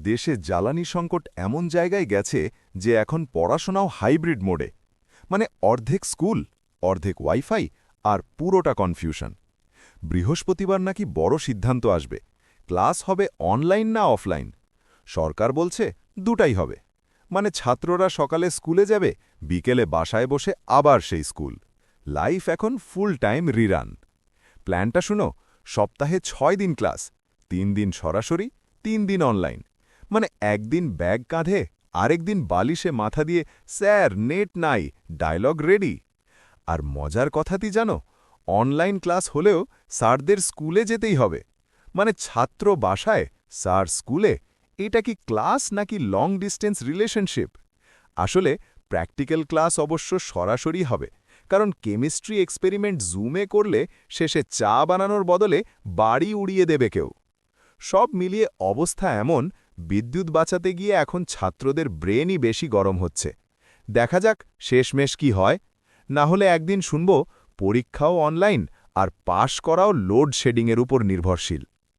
দেশে জ্বালানি সংকট এমন জায়গায় গেছে যে এখন পড়াশোনাও হাইব্রিড মোডে। মানে অর্ধেক স্কুল, অর্ধেক ওয়াইফাই আর পুরোটা কনফিউশন। বৃহস্পতিবার নাকি বড় সিদ্ধান্ত আসবে, ক্লাস হবে অনলাইন না অফলাইন। সরকার বলছে দুটাই হবে। মানে ছাত্ররা সকালে স্কুলে যাবে, বিকেলে বাসায় বসে আবার সেই স্কুল। লাইফ এখন ফুল টাইম রিরান। প্ল্যানটা শুনো, সপ্তাহে ৬ দিন ক্লাস, ৩ দিন সরাসরি, ৩ দিন অনলাইন। মানে একদিন ব্যাগ কাঁধে, আরেকদিন বালিশে মাথা দিয়ে স্যার নেট নাই, ডায়লগ রেডি। আর মজার কথাটি জানো, অনলাইন ক্লাস হলেও স্যারদের স্কুলে যেতেই হবে। মানে ছাত্র বাসায়, স্যার স্কুলে। এটা কি ক্লাস নাকি লং ডিস্টেন্স রিলেশনশিপ? আসলে প্র্যাকটিক্যাল ক্লাস অবশ্য সরাসরি হবে, কারণ কেমিস্ট্রি এক্সপেরিমেন্ট জুমে করলে শেষে চা বানানোর বদলে বাড়ি উড়িয়ে দেবে কেউ। সব মিলিয়ে অবস্থা এমন, বিদ্যুৎ বাঁচাতে গিয়ে এখন ছাত্রদের ব্রেনই বেশি গরম হচ্ছে। দেখা যাক শেষমেশ কি হয়। না হলে একদিন শুনব পরীক্ষাও অনলাইন আর পাশ করাও লোডশেডিংয়ের উপর নির্ভরশীল।